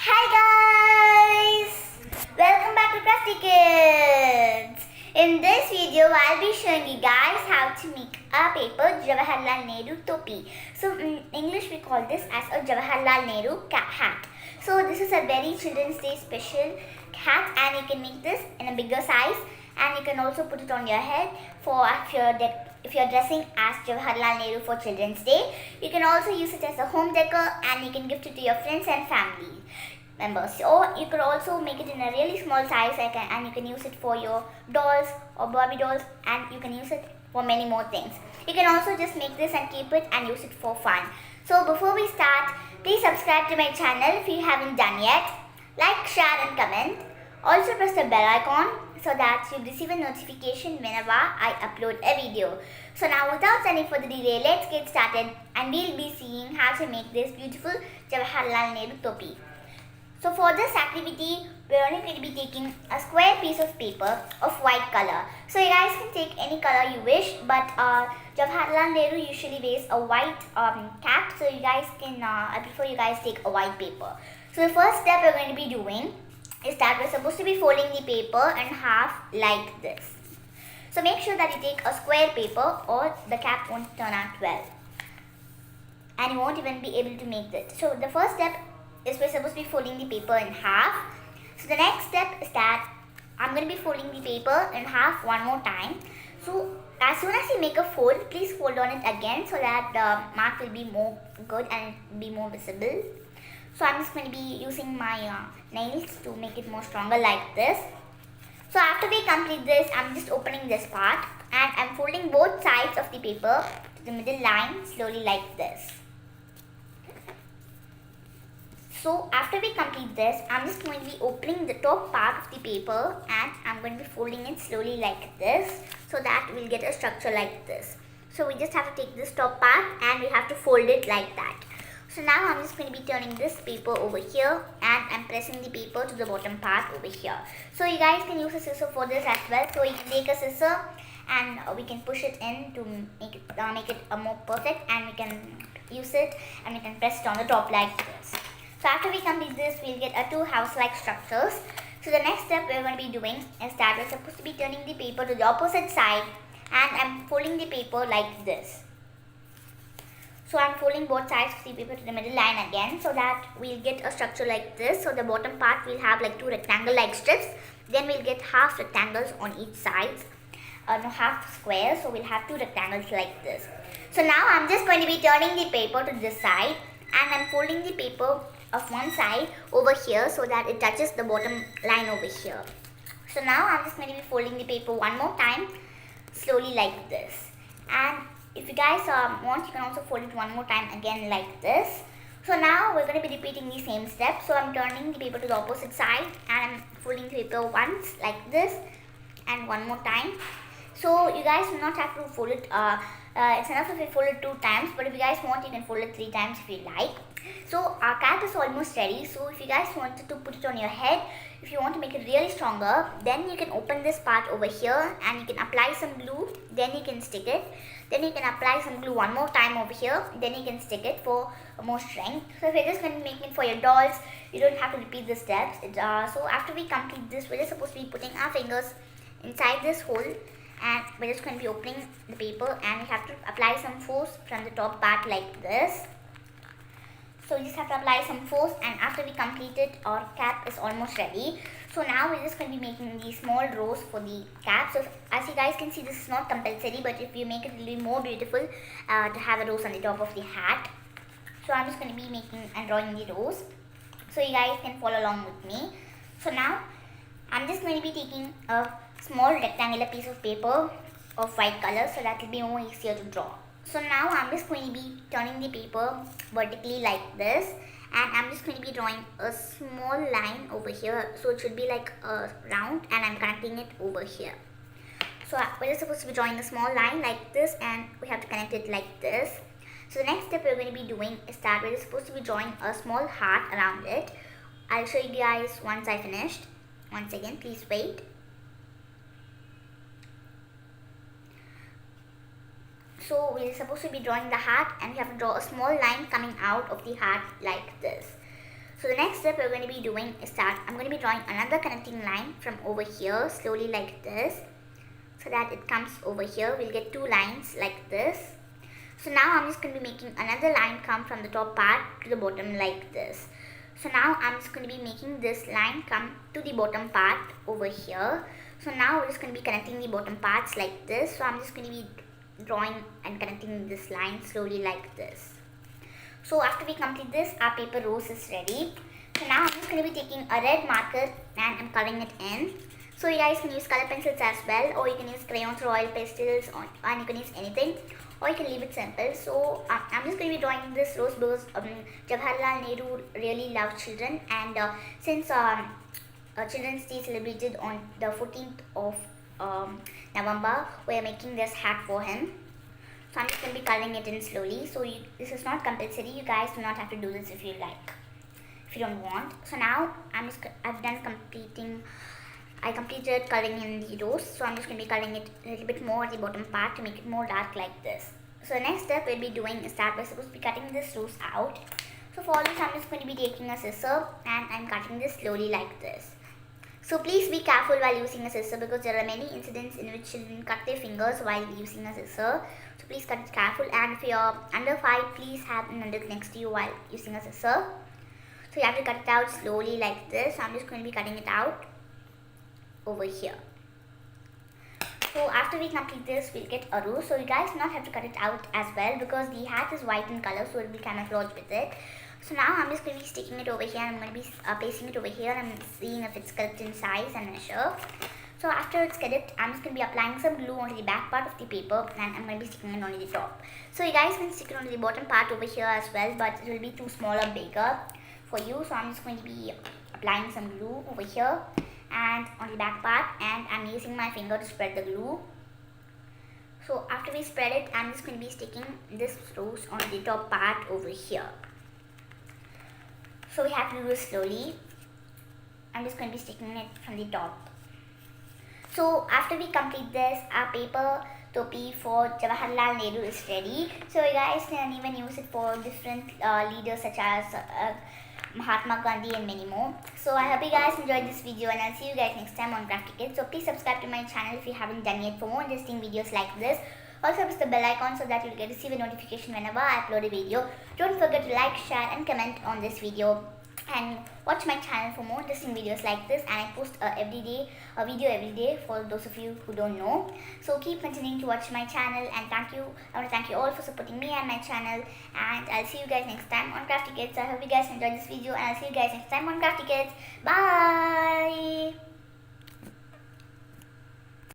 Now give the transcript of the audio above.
Hi guys! Welcome back to Crafty Kids! In this video, I'll be showing you guys how to make a paper Jawaharlal Nehru topi. So in English, we call this as a Jawaharlal Nehru hat. So this is a very Children's Day special hat, and you can make this in a bigger size, and you can also put it on your head for if you're dressing as Jawaharlal Nehru for Children's Day. You can also use it as a home decor, and you can gift it to your friends and family members. Or you could also make it in a really small size, and you can use it for your dolls or Barbie dolls, and you can use it for many more things. You can also just make this and keep it and use it for fun. So before we start, please subscribe to my channel if you haven't done yet. Like, share and comment. Also press the bell icon so that you receive a notification whenever I upload a video. So now without any further delay, let's get started, and we'll be seeing how to make this beautiful Jawaharlal Nehru topi. So for this activity, we're only going to be taking a square piece of paper of white color. So you guys can take any color you wish, but Jawaharlal Nehru usually wears a white cap. So you guys can, I prefer you guys take a white paper. So the first step we're going to be doing is that we're supposed to be folding the paper in half like this. So make sure that you take a square paper or the cap won't turn out well, and you won't even be able to make this. So the first step is we're supposed to be folding the paper in half. So the next step is that I'm going to be folding the paper in half one more time. So as soon as you make a fold, please fold on it again so that the mark will be more good and be more visible. So I'm just going to be using my nails to make it more stronger like this. So after we complete this, I'm just opening this part, and I'm folding both sides of the paper to the middle line slowly like this. So after we complete this, I'm just going to be opening the top part of the paper, and I'm going to be folding it slowly like this so that we'll get a structure like this. So we just have to take this top part and we have to fold it like that. So now I'm just going to be turning this paper over here, and I'm pressing the paper to the bottom part over here. So you guys can use a scissor for this as well. So you can take a scissor and we can push it in to make it more perfect, and we can use it and we can press it on the top like this. So after we complete this, we'll get two house-like structures. So the next step we're going to be doing is that we're supposed to be turning the paper to the opposite side, and I'm folding the paper like this. So I'm folding both sides of the paper to the middle line again so that we'll get a structure like this. So the bottom part will have like two rectangle-like strips. Then we'll get half rectangles on each side. Half squares. So we'll have two rectangles like this. So now I'm just going to be turning the paper to this side, and I'm folding the paper of one side over here so that it touches the bottom line over here. So now I'm just going to be folding the paper one more time slowly like this. And if you guys want, you can also fold it one more time again like this. So now we're going to be repeating the same step. So I'm turning the paper to the opposite side, and I'm folding the paper once like this and one more time. So you guys do not have to fold it, it's enough if you fold it 2 times, but if you guys want, you can fold it 3 times if you like. So our cap is almost ready. So if you guys wanted to put it on your head, if you want to make it really stronger, then you can open this part over here and you can apply some glue, then you can stick it. Then you can apply some glue one more time over here, then you can stick it for more strength. So if you're just going to make it for your dolls, you don't have to repeat the steps. So after we complete this, we're just supposed to be putting our fingers inside this hole, and we're just going to be opening the paper, and we have to apply some force from the top part like this. So we just have to apply some force, and after we complete it, our cap is almost ready. So now we're just going to be making these small rows for the cap. So as you guys can see, this is not compulsory, but if you make it, it will be more beautiful to have a rose on the top of the hat. So I'm just going to be making and drawing the rose, so you guys can follow along with me. So now I'm just going to be taking a small rectangular piece of paper of white color so that will be more easier to draw. So now I'm just going to be turning the paper vertically like this, and I'm just going to be drawing a small line over here. So it should be like a round, and I'm connecting it over here. So we're just supposed to be drawing a small line like this, and we have to connect it like this. So the next step we're going to be doing is that we're just supposed to be drawing a small heart around it. I'll show you guys once I finished. Once again, please wait. So we're supposed to be drawing the heart, and we have to draw a small line coming out of the heart like this. So the next step we're going to be doing is that I'm going to be drawing another connecting line from over here, slowly like this, so that it comes over here. We'll get 2 lines like this. So now I'm just going to be making another line come from the top part to the bottom like this. So now I'm just going to be making this line come to the bottom part over here. So now we're just going to be connecting the bottom parts like this. So I'm just going to be drawing and connecting this line slowly like this. So after we complete this, our paper rose is ready. So now I'm just going to be taking a red marker and I'm coloring it in. So you guys can use color pencils as well, or you can use crayons or oil pastels, and you can use anything, or you can leave it simple. So I'm just going to be drawing this rose because Jawaharlal Nehru really loved children, and since Children's Day celebrated on the 14th of November, we are making this hat for him. So I'm just going to be coloring it in slowly. So this is not compulsory. You guys do not have to do this if you like, if you don't want. So now I completed coloring in the rose. So I'm just going to be coloring it a little bit more at the bottom part to make it more dark like this. So the next step we'll be doing is that we're supposed to be cutting this rose out. So for this I'm just going to be taking a scissor and I'm cutting this slowly like this. So please be careful while using a scissor because there are many incidents in which children cut their fingers while using a scissor. So please cut it careful, and if you're under 5, please have an adult next to you while using a scissor. So you have to cut it out slowly like this. So I'm just going to be cutting it out over here. So after we complete this, we'll get a rose. So you guys do not have to cut it out as well because the hat is white in color, so it will be camouflaged with it. So now I'm just going to be sticking it over here, and I'm going to be placing it over here and seeing if it's correct in size and measure. So after it's correct, I'm just going to be applying some glue onto the back part of the paper, and I'm going to be sticking it onto the top. So you guys can stick it onto the bottom part over here as well, but it will be too small or bigger for you. So I'm just going to be applying some glue over here and on the back part, and I'm using my finger to spread the glue. So after we spread it, I'm just going to be sticking this rose on the top part over here. So we have to do this slowly. I'm just going to be sticking it from the top. So after we complete this, our paper topi for Jawaharlal Nehru is ready. So you guys can even use it for different leaders such as Mahatma Gandhi and many more. So I hope you guys enjoyed this video, and I'll see you guys next time on Crafty Kids. So please subscribe to my channel if you haven't done yet for more interesting videos like this. Also press the bell icon so that you'll get receive a notification whenever I upload a video. Don't forget to like, share and comment on this video. And watch my channel for more interesting videos like this, and I post a video every day for those of you who don't know. So keep continuing to watch my channel, and thank you. I want to thank you all for supporting me and my channel, and I'll see you guys next time on Crafty Kids. I hope you guys enjoyed this video, and I'll see you guys next time on Crafty Kids. Bye.